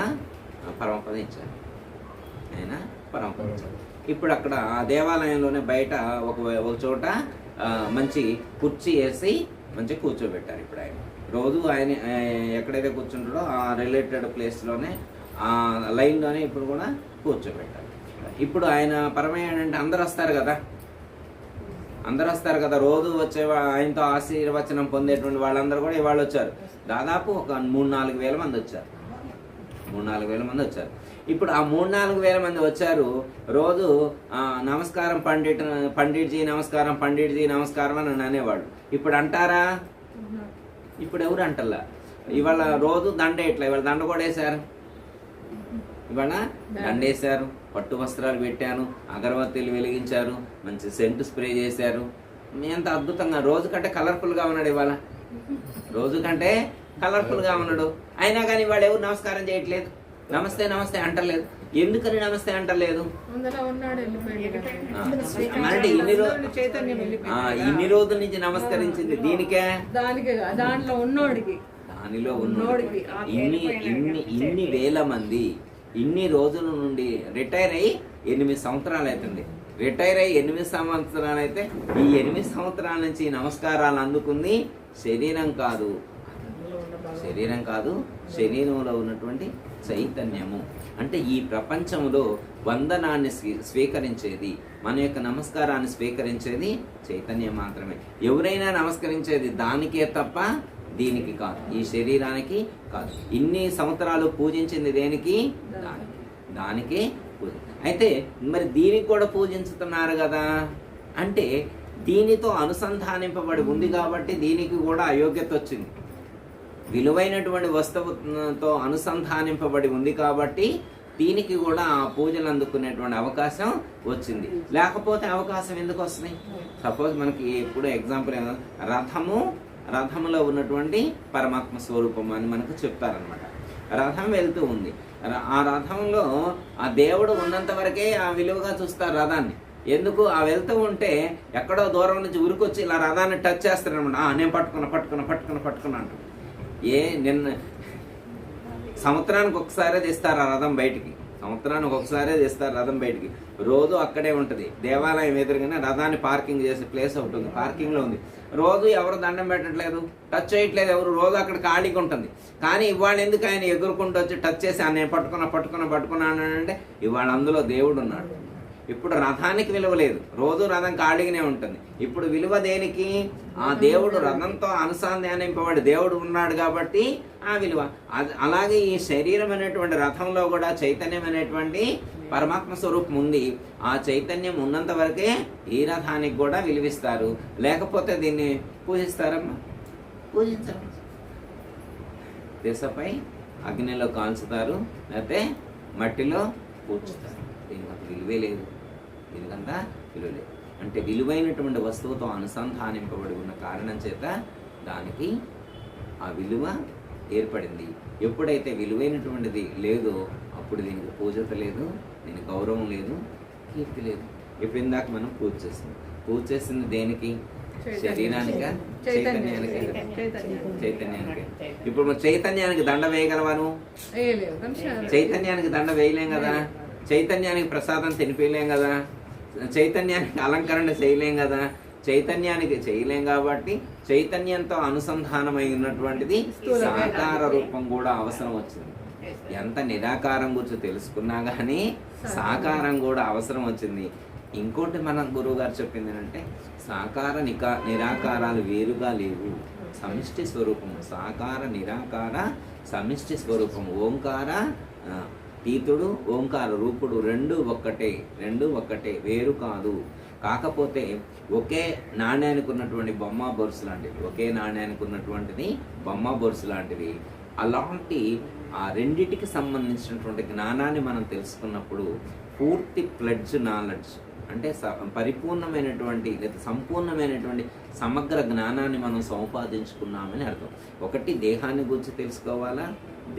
పరమపదం ఇచ్చారు. ఇప్పుడు అక్కడ ఆ దేవాలయంలోనే బయట ఒక చోట మంచి కుర్చీ వేసి మంచి కూర్చోబెట్టారు. ఇప్పుడు ఆయన రోజు ఆయన ఎక్కడైతే కూర్చుంటాడో ఆ రిలేటెడ్ ప్లేస్లోనే ఆ లైన్లోనే ఇప్పుడు కూడా కూర్చోబెట్టారు. ఇప్పుడు ఆయన పరమేయంటే అందరూ వస్తారు కదా, రోజు వచ్చే ఆయనతో ఆశీర్వచనం పొందేటువంటి వాళ్ళందరూ కూడా ఇవాళ వచ్చారు. దాదాపు ఒక 3-4 వేల మంది వచ్చారు. ఇప్పుడు ఆ 3-4 వేల మంది వచ్చారు. రోజు నమస్కారం పండిట్జీ నమస్కారం అని అనేవాళ్ళు. ఇప్పుడు అంటారా? ఇప్పుడు ఎవరు అంటల్లా. ఇవాళ రోజు దండ ఎట్లా, ఇవాళ దండ కూడా వేశారు. దండేశారు, పట్టు వస్త్రాలు పెట్టాను, అగరబత్తీలు వెలిగించారు, మంచి సెంటు స్ప్రే చేశారు. ఎంత అద్భుతంగా, రోజు కంటే కలర్ఫుల్గా ఉన్నాడు. అయినా కానీ వాడు ఎవరు నమస్కారం చేయట్లేదు, నమస్తే అంటలేదు. ఎందుకని నమస్తే అంటలేదు? అంటే ఇన్ని రోజుల నుంచి నమస్కరించింది దీనికే, దానిలో ఉన్నోడికి ఇన్ని వేల మంది ఇన్ని రోజుల నుండి రిటైర్ అయ్యి 8 సంవత్సరాలు అవుతుంది. రిటైర్ అయ్యి 8 సంవత్సరాలు అయితే ఈ 8 సంవత్సరాల నుంచి నమస్కారాలు అందుకుంది శరీరం కాదు, శరీరంలో ఉన్నటువంటి చైతన్యము. అంటే ఈ ప్రపంచంలో వందనాన్ని స్వీకరించేది, మన యొక్క నమస్కారాన్ని స్వీకరించేది చైతన్యం మాత్రమే. ఎవరైనా నమస్కరించేది దానికే తప్ప దీనికి కాదు, ఈ శరీరానికి కాదు. ఇన్ని సంవత్సరాలు పూజించింది దేనికి? దానికే పూజ. అయితే మరి దీనికి కూడా పూజించుతున్నారు కదా అంటే దీనితో అనుసంధానింపబడి ఉంది కాబట్టి దీనికి కూడా అయోగ్యత వచ్చింది. విలువైనటువంటి వస్తువుతో అనుసంధానింపబడి ఉంది కాబట్టి దీనికి కూడా ఆ పూజలు అందుకునేటువంటి అవకాశం వచ్చింది. లేకపోతే అవకాశం ఎందుకు వస్తున్నాయి? సపోజ్ మనకి ఎప్పుడు ఎగ్జాంపుల్ రథములో ఉన్నటువంటి పరమాత్మ స్వరూపం అని మనకు చెప్తారనమాట. రథం వెళ్తూ ఉంది, ఆ రథంలో ఆ దేవుడు ఉన్నంత వరకే ఆ విలువగా చూస్తారు రథాన్ని. ఎందుకు? ఆ వెళ్తూ ఉంటే ఎక్కడో దూరం నుంచి ఉరికొచ్చి ఇలా రథాన్ని టచ్ చేస్తారనమాట. నేను పట్టుకున్నా అంటూ. నిన్న సంవత్సరానికి ఒకసారే తీస్తారు ఆ రథం బయటికి. రోజు అక్కడే ఉంటుంది. దేవాలయం ఎదురుగానే రథాన్ని పార్కింగ్ చేసే ప్లేస్ ఉంటుంది, పార్కింగ్లో ఉంది. రోజు ఎవరు దండం పెట్టట్లేదు, టచ్ చేయట్లేదు ఎవరు. రోజు అక్కడ ఖాళీగా ఉంటుంది. కానీ ఇవాళ ఎందుకు ఆయన ఎగురుకుంటూ వచ్చి టచ్ చేసి నేను పట్టుకున్నాను అంటే ఇవాళ అందులో దేవుడు ఉన్నాడు. ఇప్పుడు రథానికి విలువ లేదు, రోజు రథం ఖాళీగానే ఉంటుంది. ఇప్పుడు విలువ దేనికి? ఆ దేవుడు రథంతో అనుసంధానింపబడి దేవుడు ఉన్నాడు కాబట్టి ఆ విలువ. అలాగే ఈ శరీరం అనేటువంటి రథంలో కూడా చైతన్యం అనేటువంటి పరమాత్మ స్వరూపం ఉంది. ఆ చైతన్యం ఉన్నంత వరకే ఈ రథానికి కూడా విలువిస్తారు, లేకపోతే దీన్ని పూజిస్తారమ్మా? పూజించరు. దిశపై అగ్నిలో కాల్చుతారు, లేకపోతే మట్టిలో పూడ్చుతారు. దీనికి విలువే లేదు, దీనికంతా విలువ లేదు. అంటే విలువైనటువంటి వస్తువుతో అనుసంధానింపబడి ఉన్న కారణం చేత దానికి ఆ విలువ ఏర్పడింది. ఎప్పుడైతే విలువైనటువంటిది లేదో అప్పుడు దీనికి పూజత లేదు, దీనికి గౌరవం లేదు, కీర్తి లేదు. ఇప్పుడు ఇందాక మనం పూజ చేసింది దేనికి? శరీరానిక, చైతన్యానికి. ఇప్పుడు మనం చైతన్యానికి దండ వేయగలవాను? చైతన్యానికి దండ వేయలేం కదా, చైతన్యానికి ప్రసాదం తినిపించలేం కదా, చైతన్యానికి అలంకరణ చేయలేం కదా. చైతన్యానికి చేయలేం కాబట్టి చైతన్యంతో అనుసంధానమై ఉన్నటువంటిది సాకార రూపం కూడా అవసరం వచ్చింది. ఎంత నిరాకారం గురించి తెలుసుకున్నా కానీ సాకారం కూడా అవసరం వచ్చింది. ఇంకోటి మన గురువు గారు చెప్పింది ఏంటంటే సాకార నిరాకారాలు వేరుగా లేవు, సమిష్టి స్వరూపము. సాకార నిరాకార సమిష్టి స్వరూపము. ఓంకార తీతుడు ఓంకార రూపుడు రెండు ఒక్కటే వేరు కాదు. కాకపోతే ఒకే నాణ్యానికి ఉన్నటువంటి బొమ్మ బొరుసు లాంటివి, ఒకే నాణ్యానికి ఉన్నటువంటిది బొమ్మ బొరుసు లాంటివి. అలాంటి ఆ రెండిటికి సంబంధించినటువంటి జ్ఞానాన్ని మనం తెలుసుకున్నప్పుడు పూర్తి ప్లెడ్జ్ నాలెడ్జ్ అంటే పరిపూర్ణమైనటువంటి లేదా సంపూర్ణమైనటువంటి సమగ్ర జ్ఞానాన్ని మనం సంపాదించుకున్నామని అర్థం. ఒకటి దేహాన్ని గురించి తెలుసుకోవాలా,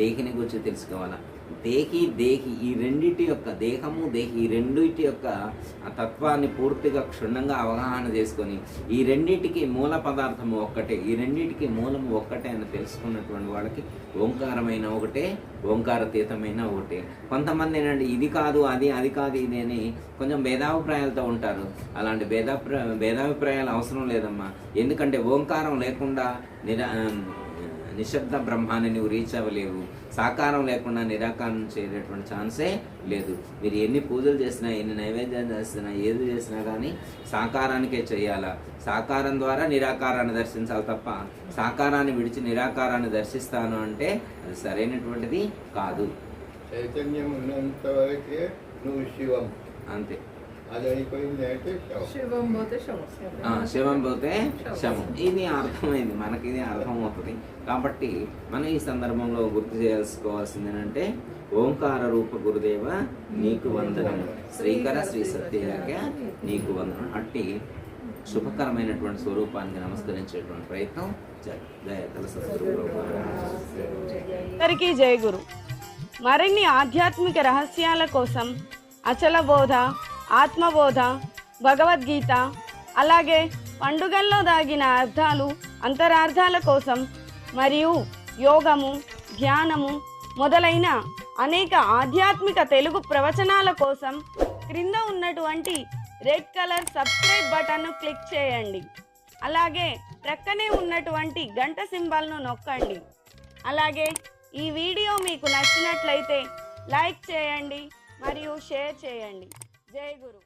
దేహిని గురించి తెలుసుకోవాలా. దేహి ఈ రెండిటి యొక్క దేహము దేహి ఈ రెండిటి యొక్క ఆ తత్వాన్ని పూర్తిగా క్షుణ్ణంగా అవగాహన చేసుకొని ఈ రెండిటికి మూల పదార్థము ఒక్కటే, ఈ రెండిటికి మూలము ఒక్కటే అని తెలుసుకున్నటువంటి వాళ్ళకి ఓంకారమైన ఒకటే, ఓంకారతీతమైన ఒకటే. కొంతమంది ఏంటంటే ఇది కాదు అది కాదు ఇది అని కొంచెం భేదాభిప్రాయాలతో ఉంటారు. అలాంటి భేదాభిప్రాయాలు అవసరం లేదమ్మా. ఎందుకంటే ఓంకారం లేకుండా నిశ్శబ్ద బ్రహ్మాన్ని నువ్వు రీచ్ అవ్వలేవు. సాకారం లేకుండా నిరాకారం చేయలేటువంటి ఛాన్సే లేదు. మీరు ఎన్ని పూజలు చేసినా, ఎన్ని నైవేద్యాలు చేసినా, ఏది చేసినా కానీ సాకారానికే చేయాలా. సాకారం ద్వారా నిరాకారాన్ని దర్శించాలి తప్ప సాకారాన్ని విడిచి నిరాకారాన్ని దర్శిస్తాను అంటే అది సరైనటువంటిది కాదు. చైతన్యం ఉన్నంత వరకే నువ్వు శివం, అంతే. అది అయిపోయింది అంటే శివం పోతే శవం. శవం పోతే శవం. ఇది అర్థమైంది, మనకి ఇది అర్థమవుతుంది. కాబట్టి మనం ఈ సందర్భంలో గుర్తు చేసుకోవాల్సింది ఏంటంటే ఓంకార రూప గురుదేవ నీకు వందనం, శ్రీకర శ్రీ సత్యగా నీకు వందనం. అట్టి శుభకరమైనటువంటి స్వరూపానికి నమస్కరించేటువంటి ప్రయత్నం దయతల సద్గురు. అందరికీ జయ గురు. మరిన్ని ఆధ్యాత్మిక రహస్యాల కోసం అచల బోధ, ఆత్మబోధ, భగవద్గీత, అలాగే పండుగల్లో దాగిన అర్థాలు, అంతరార్థాల కోసం మరియు యోగము, ధ్యానము మొదలైన అనేక ఆధ్యాత్మిక తెలుగు ప్రవచనాల కోసం క్రింద ఉన్నటువంటి రెడ్ కలర్ సబ్స్క్రైబ్ బటన్ను క్లిక్ చేయండి. అలాగే ప్రక్కనే ఉన్నటువంటి గంట సింబల్ను నొక్కండి. అలాగే ఈ వీడియో మీకు నచ్చినట్లయితే లైక్ చేయండి మరియు షేర్ చేయండి. జై గురు.